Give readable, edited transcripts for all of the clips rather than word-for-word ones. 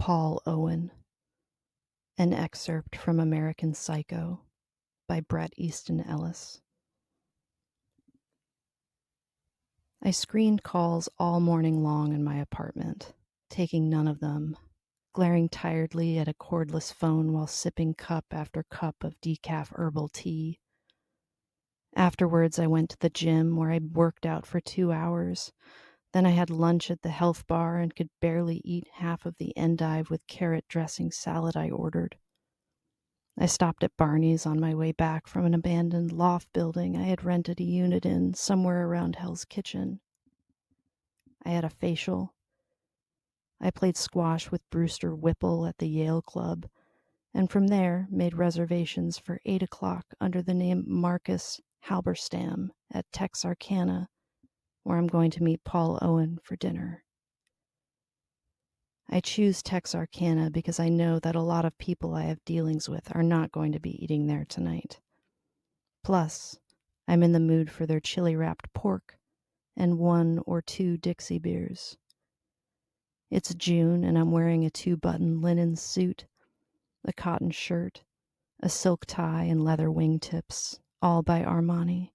Paul Owen, an excerpt from American Psycho by Brett Easton Ellis. I screened calls all morning long in my apartment, taking none of them, glaring tiredly at a cordless phone while sipping cup after cup of decaf herbal tea. Afterwards, I went to the gym where I worked out for 2 hours. Then I had lunch at the health bar and could barely eat half of the endive with carrot dressing salad I ordered. I stopped at Barney's on my way back from an abandoned loft building I had rented a unit in somewhere around Hell's Kitchen. I had a facial. I played squash with Brewster Whipple at the Yale Club, and from there made reservations for 8 o'clock under the name Marcus Halberstam at Texarkana, where I'm going to meet Paul Owen for dinner. I choose Texarkana because I know that a lot of people I have dealings with are not going to be eating there tonight. Plus, I'm in the mood for their chili-wrapped pork and 1 or 2 Dixie beers. It's June and I'm wearing a 2-button linen suit, a cotton shirt, a silk tie, and leather wingtips, all by Armani.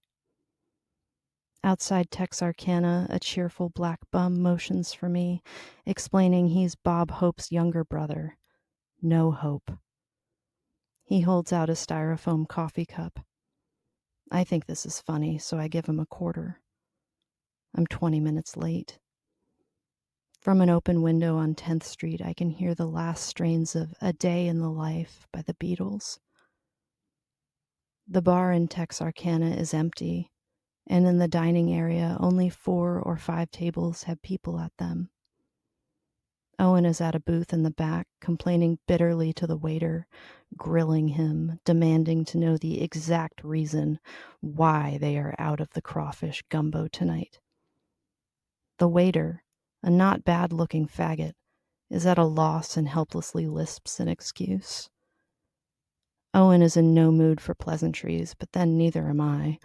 Outside Texarkana, a cheerful black bum motions for me, explaining he's Bob Hope's younger brother. No Hope. He holds out a styrofoam coffee cup. I think this is funny, so I give him a quarter. I'm 20 minutes late. From an open window on 10th Street, I can hear the last strains of A Day in the Life by the Beatles. The bar in Texarkana is empty, and in the dining area, only 4 or 5 tables have people at them. Owen is at a booth in the back, complaining bitterly to the waiter, grilling him, demanding to know the exact reason why they are out of the crawfish gumbo tonight. The waiter, a not bad-looking faggot, is at a loss and helplessly lisps an excuse. Owen is in no mood for pleasantries, but then neither am I.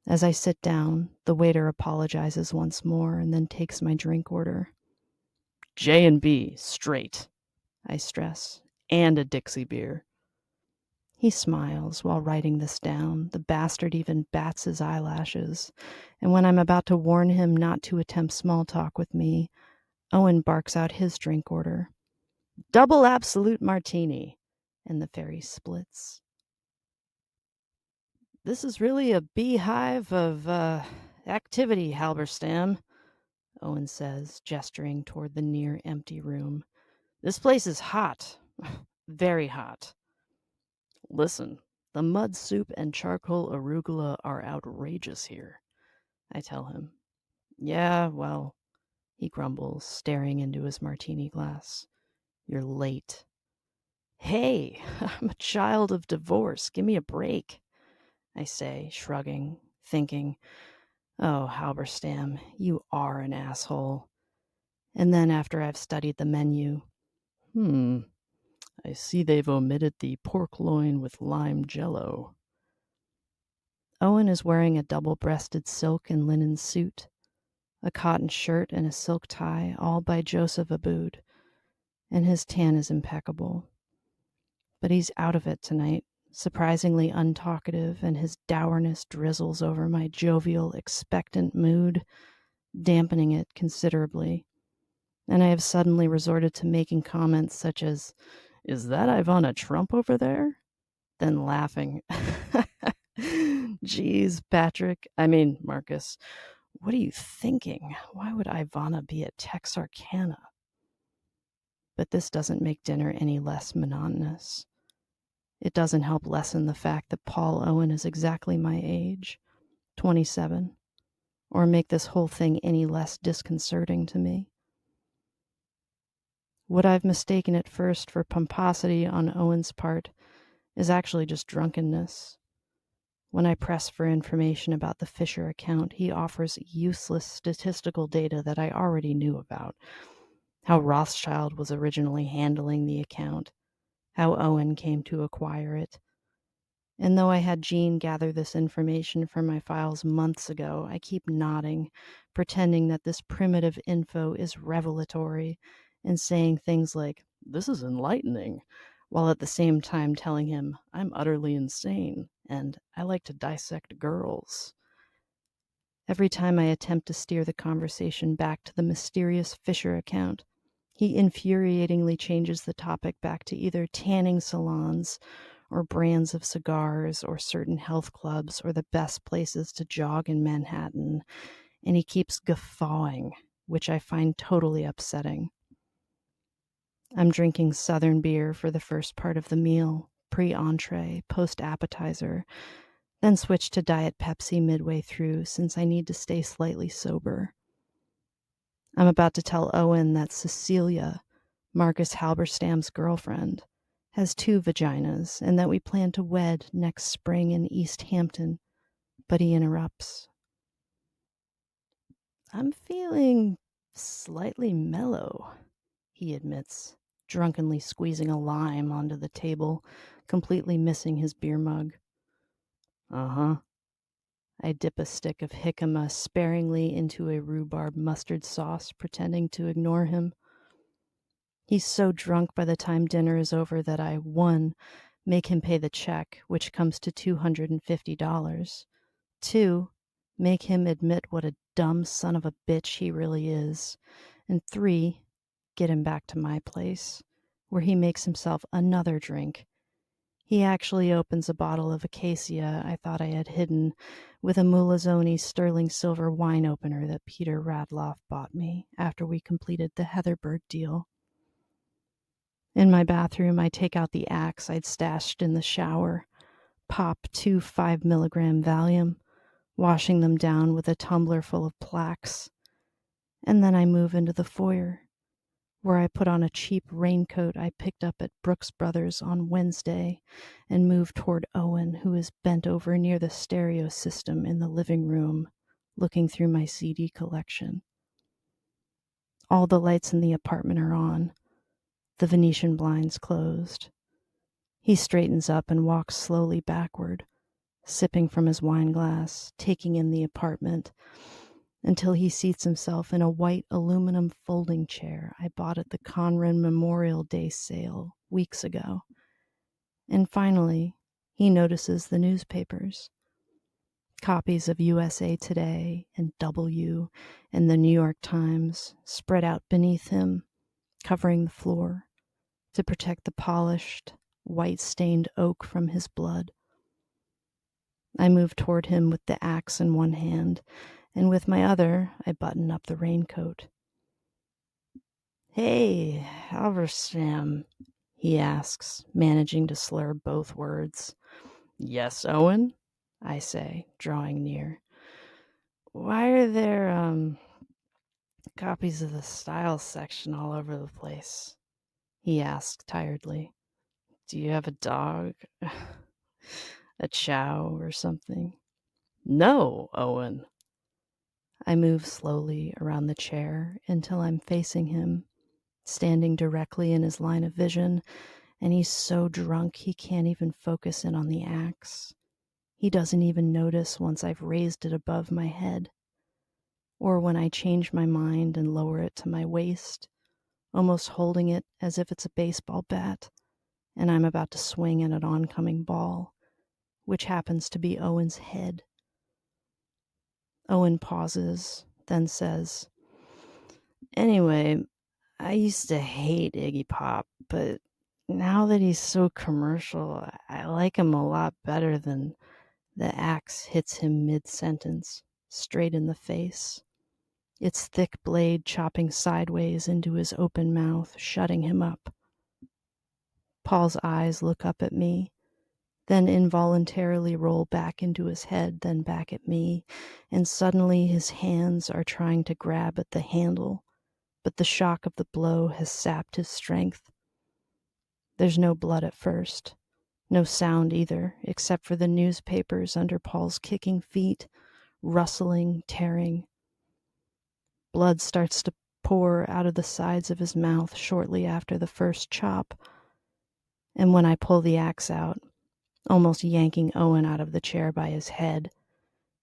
As I sit down, the waiter apologizes once more and then takes my drink order. J&B, straight, I stress, and a Dixie beer. He smiles while writing this down. The bastard even bats his eyelashes, and when I'm about to warn him not to attempt small talk with me, Owen barks out his drink order. Double absolute martini, and the ferry splits. This is really a beehive of, activity, Halberstam, Owen says, gesturing toward the near-empty room. This place is hot. Very hot. Listen, the mud soup and charcoal arugula are outrageous here, I tell him. Yeah, well, he grumbles, staring into his martini glass. You're late. Hey, I'm a child of divorce. Give me a break, I say, shrugging, thinking, oh, Halberstam, you are an asshole. And then after I've studied the menu, I see they've omitted the pork loin with lime jello. Owen is wearing a double-breasted silk and linen suit, a cotton shirt and a silk tie, all by Joseph Aboud, and his tan is impeccable. But he's out of it tonight, surprisingly untalkative, and his dourness drizzles over my jovial, expectant mood, dampening it considerably. And I have suddenly resorted to making comments such as, "Is that Ivana Trump over there?" Then laughing. Geez, Marcus, what are you thinking? Why would Ivana be at Texarkana? But this doesn't make dinner any less monotonous. It doesn't help lessen the fact that Paul Owen is exactly my age, 27, or make this whole thing any less disconcerting to me. What I've mistaken at first for pomposity on Owen's part is actually just drunkenness. When I press for information about the Fisher account, he offers useless statistical data that I already knew about. How Rothschild was originally handling the account, how Owen came to acquire it. And though I had Jean gather this information from my files months ago, I keep nodding, pretending that this primitive info is revelatory and saying things like, "This is enlightening," while at the same time telling him, "I'm utterly insane, and I like to dissect girls." Every time I attempt to steer the conversation back to the mysterious Fisher account, he infuriatingly changes the topic back to either tanning salons or brands of cigars or certain health clubs or the best places to jog in Manhattan, and he keeps guffawing, which I find totally upsetting. I'm drinking Southern beer for the first part of the meal, pre-entree, post-appetizer, then switch to Diet Pepsi midway through since I need to stay slightly sober. I'm about to tell Owen that Cecilia, Marcus Halberstam's girlfriend, has 2 vaginas and that we plan to wed next spring in East Hampton, but he interrupts. "I'm feeling slightly mellow," he admits, drunkenly squeezing a lime onto the table, completely missing his beer mug. "Uh-huh." I dip a stick of jicama sparingly into a rhubarb mustard sauce, pretending to ignore him. He's so drunk by the time dinner is over that I, 1, make him pay the check, which comes to $250. 2, make him admit what a dumb son of a bitch he really is. And 3, get him back to my place, where he makes himself another drink. He actually opens a bottle of Acacia I thought I had hidden with a Mulazzoni sterling silver wine opener that Peter Radloff bought me after we completed the Heatherberg deal. In my bathroom, I take out the axe I'd stashed in the shower, pop 2 5-milligram Valium, washing them down with a tumbler full of plaques, and then I move into the foyer, where I put on a cheap raincoat I picked up at Brooks Brothers on Wednesday and move toward Owen, who is bent over near the stereo system in the living room, looking through my CD collection. All the lights in the apartment are on, the Venetian blinds closed. He straightens up and walks slowly backward, sipping from his wine glass, taking in the apartment, until he seats himself in a white aluminum folding chair I bought at the Conran Memorial Day sale weeks ago. And finally, he notices the newspapers. Copies of USA Today and W and the New York Times spread out beneath him, covering the floor to protect the polished, white-stained oak from his blood. I move toward him with the axe in one hand, and with my other, I button up the raincoat. "Hey, Halberstam," he asks, managing to slur both words. "Yes, Owen?" I say, drawing near. "Why are there, copies of the style section all over the place?" he asks tiredly. "Do you have a dog? A chow or something?" "No, Owen." I move slowly around the chair until I'm facing him, standing directly in his line of vision, and he's so drunk he can't even focus in on the axe. He doesn't even notice once I've raised it above my head, or when I change my mind and lower it to my waist, almost holding it as if it's a baseball bat, and I'm about to swing at an oncoming ball, which happens to be Owen's head. Owen pauses, then says, "Anyway, I used to hate Iggy Pop, but now that he's so commercial, I like him a lot better than..." The axe hits him mid-sentence, straight in the face, its thick blade chopping sideways into his open mouth, shutting him up. Paul's eyes look up at me, then involuntarily roll back into his head, then back at me, and suddenly his hands are trying to grab at the handle, but the shock of the blow has sapped his strength. There's no blood at first, no sound either, except for the newspapers under Paul's kicking feet, rustling, tearing. Blood starts to pour out of the sides of his mouth shortly after the first chop, and when I pull the axe out, almost yanking Owen out of the chair by his head,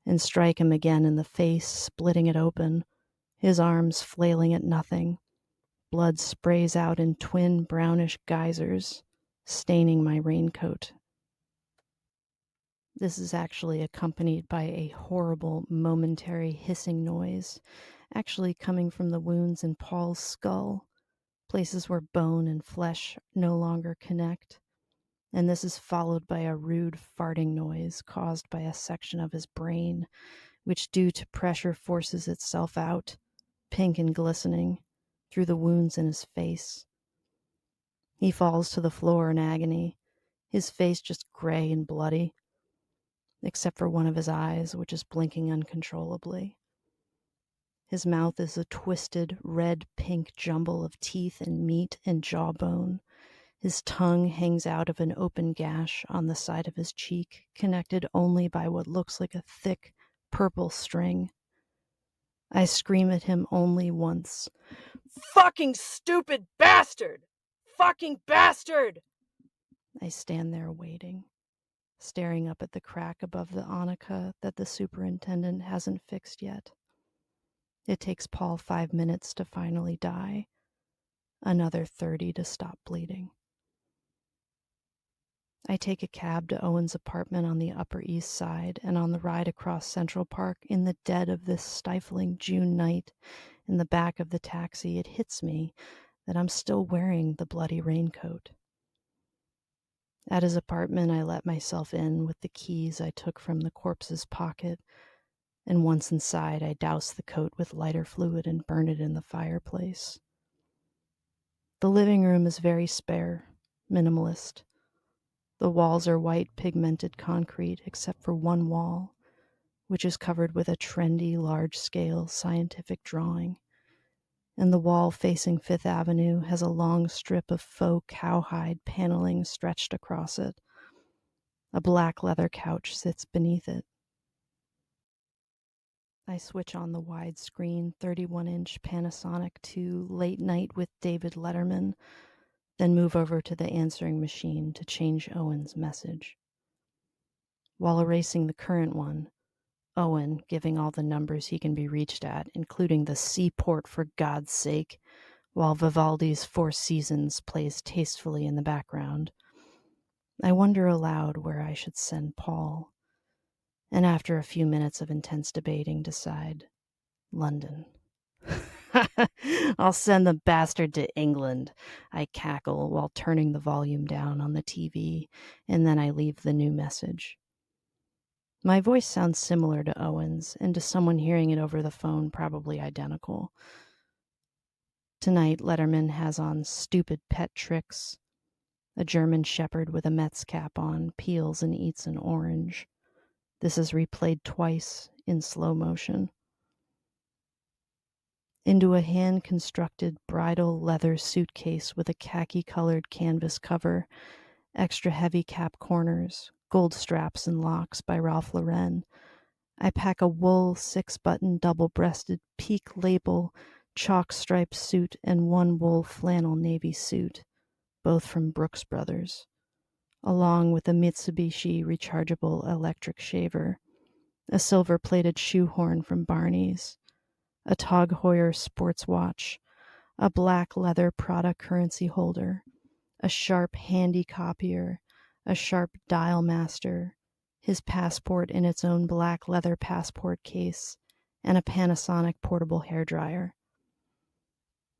and strike him again in the face, splitting it open, his arms flailing at nothing, Blood sprays out in twin brownish geysers, staining my raincoat. This is actually accompanied by a horrible, momentary hissing noise, actually coming from the wounds in Paul's skull, places where bone and flesh no longer connect. And this is followed by a rude farting noise caused by a section of his brain, which due to pressure forces itself out, pink and glistening, through the wounds in his face. He falls to the floor in agony, his face just gray and bloody, except for one of his eyes, which is blinking uncontrollably. His mouth is a twisted, red-pink jumble of teeth and meat and jawbone. His tongue hangs out of an open gash on the side of his cheek, connected only by what looks like a thick, purple string. I scream at him only once. "Fucking stupid bastard! Fucking bastard!" I stand there waiting, staring up at the crack above the Annika that the superintendent hasn't fixed yet. It takes Paul 5 minutes to finally die, another 30 to stop bleeding. I take a cab to Owen's apartment on the Upper East Side, and on the ride across Central Park in the dead of this stifling June night, in the back of the taxi, it hits me that I'm still wearing the bloody raincoat. At his apartment, I let myself in with the keys I took from the corpse's pocket, and once inside, I douse the coat with lighter fluid and burn it in the fireplace. The living room is very spare, minimalist. The walls are white pigmented concrete except for one wall, which is covered with a trendy large-scale scientific drawing. And the wall facing Fifth Avenue has a long strip of faux cowhide paneling stretched across it. A black leather couch sits beneath it. I switch on the widescreen 31-inch Panasonic to Late Night with David Letterman, then move over to the answering machine to change Owen's message. While erasing the current one, Owen, giving all the numbers he can be reached at, including the seaport for God's sake, while Vivaldi's Four Seasons plays tastefully in the background. I wonder aloud where I should send Paul, and after a few minutes of intense debating, decide London. I'll send the bastard to England, I cackle while turning the volume down on the TV, and then I leave the new message. My voice sounds similar to Owen's, and to someone hearing it over the phone, probably identical. Tonight, Letterman has on Stupid Pet Tricks. A German shepherd with a Mets cap on peels and eats an orange. This is replayed twice in slow motion. Into a hand-constructed bridal leather suitcase with a khaki-colored canvas cover, extra heavy cap corners, gold straps and locks by Ralph Lauren, I pack a wool 6-button double-breasted peak label chalk-striped suit and one wool flannel navy suit, both from Brooks Brothers, along with a Mitsubishi rechargeable electric shaver, a silver-plated shoehorn from Barney's, a Tag Heuer sports watch, a black leather Prada currency holder, a sharp handy copier, a sharp dial master, his passport in its own black leather passport case, and a Panasonic portable hairdryer.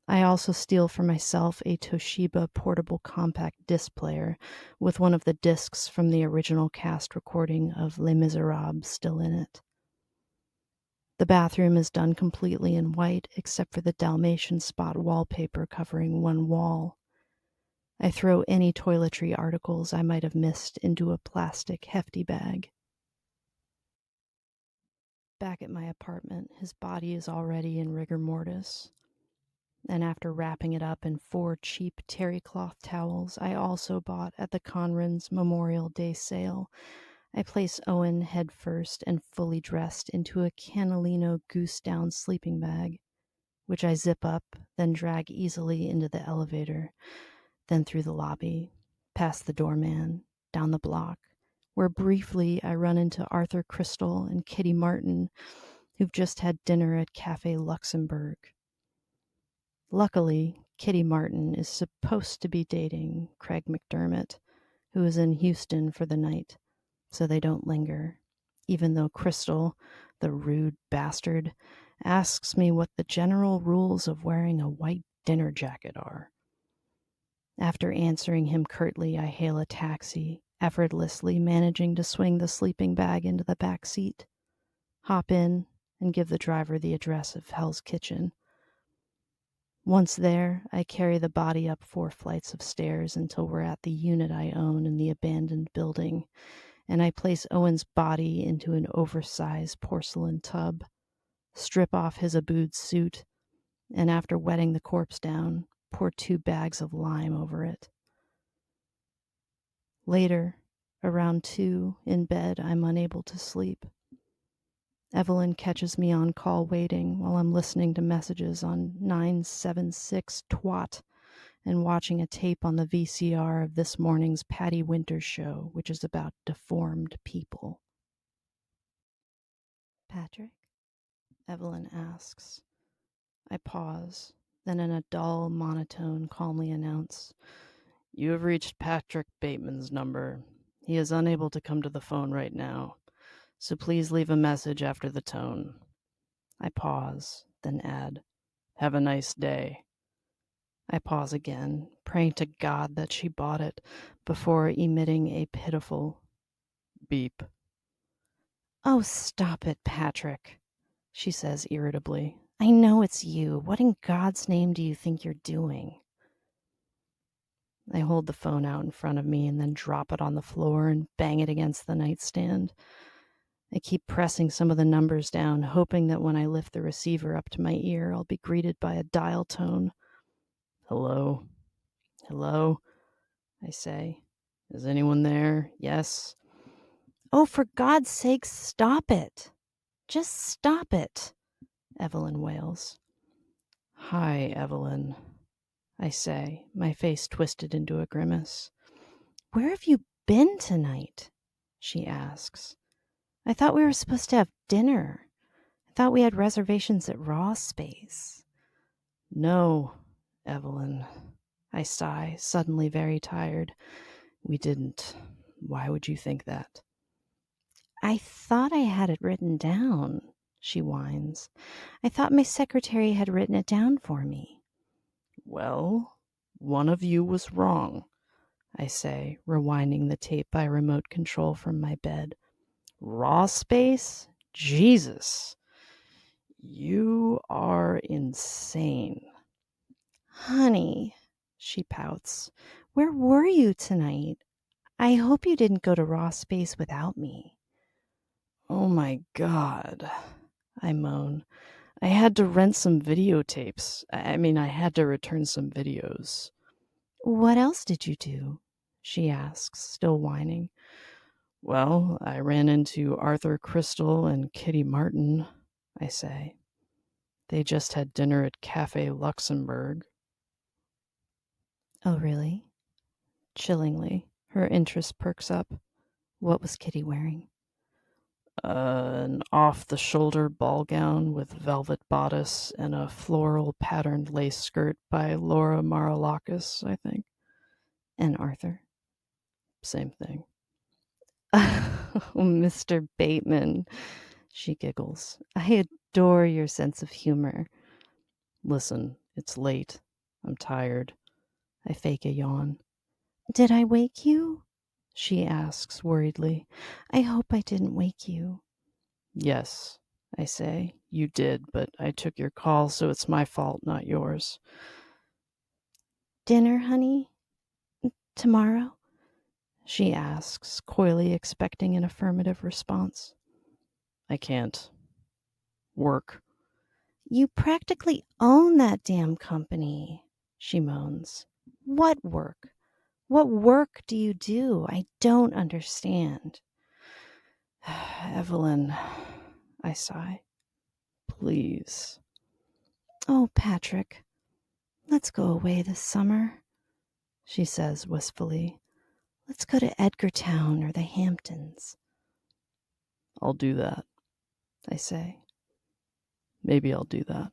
I also steal for myself a Toshiba portable compact disc player with one of the discs from the original cast recording of Les Miserables still in it. The bathroom is done completely in white except for the Dalmatian spot wallpaper covering one wall. I throw any toiletry articles I might have missed into a plastic hefty bag. Back at my apartment, his body is already in rigor mortis. And after wrapping it up in 4 cheap terry cloth towels I also bought at the Conran's Memorial Day sale, I place Owen head first and fully dressed into a Canalino goose-down sleeping bag, which I zip up, then drag easily into the elevator, then through the lobby, past the doorman, down the block, where briefly I run into Arthur Crystal and Kitty Martin, who've just had dinner at Café Luxembourg. Luckily, Kitty Martin is supposed to be dating Craig McDermott, who is in Houston for the night, so they don't linger, even though Crystal, the rude bastard, asks me what the general rules of wearing a white dinner jacket are. After answering him curtly, I hail a taxi, effortlessly managing to swing the sleeping bag into the back seat, hop in, and give the driver the address of Hell's Kitchen. Once there, I carry the body up 4 flights of stairs until we're at the unit I own in the abandoned building, and I place Owen's body into an oversized porcelain tub, strip off his Abood suit, and after wetting the corpse down, pour 2 bags of lime over it. Later, around 2, in bed, I'm unable to sleep. Evelyn catches me on call waiting while I'm listening to messages on 976 twat and watching a tape on the VCR of this morning's Patty Winters show, which is about deformed people. Patrick? Evelyn asks. I pause, then in a dull monotone calmly announce, "You have reached Patrick Bateman's number. He is unable to come to the phone right now, so please leave a message after the tone." I pause, then add, "Have a nice day." I pause again, praying to God that she bought it, before emitting a pitiful beep. "Oh, stop it, Patrick," she says irritably. "I know it's you. What in God's name do you think you're doing?" I hold the phone out in front of me and then drop it on the floor and bang it against the nightstand. I keep pressing some of the numbers down, hoping that when I lift the receiver up to my ear, I'll be greeted by a dial tone. "Hello? Hello?" I say. "Is anyone there? Yes?" "Oh, for God's sake, stop it. Just stop it," Evelyn wails. "Hi, Evelyn," I say, my face twisted into a grimace. "Where have you been tonight?" she asks. "I thought we were supposed to have dinner. I thought we had reservations at Raw Space." "No, Evelyn," I sigh, suddenly very tired. "We didn't. Why would you think that?" "I thought I had it written down," she whines. "I thought my secretary had written it down for me." "Well, one of you was wrong," I say, rewinding the tape by remote control from my bed. "Raw Space? Jesus! You are insane." "Honey," she pouts, "where were you tonight? I hope you didn't go to Raw Space without me." "Oh my God," I moan. "I had to rent some videotapes. I had to return some videos." "What else did you do?" she asks, still whining. "Well, I ran into Arthur Crystal and Kitty Martin," I say. "They just had dinner at Cafe Luxembourg." "Oh, really?" Chillingly, her interest perks up. "What was Kitty wearing?" An off-the-shoulder ball gown with velvet bodice and a floral patterned lace skirt by Laura Marilakis, I think." "And Arthur?" "Same thing." "Oh, Mr. Bateman," she giggles. "I adore your sense of humor." "Listen, it's late. I'm tired." I fake a yawn. "Did I wake you?" she asks worriedly. "I hope I didn't wake you." "Yes," I say, "you did, but I took your call, so it's my fault, not yours." "Dinner, honey? Tomorrow?" she asks, coyly expecting an affirmative response. "I can't. Work." "You practically own that damn company," she moans. "What work? What work do you do? I don't understand." "Evelyn," I sigh, "please." "Oh, Patrick, let's go away this summer," she says wistfully. "Let's go to Edgartown or the Hamptons." "I'll do that," I say. "Maybe I'll do that."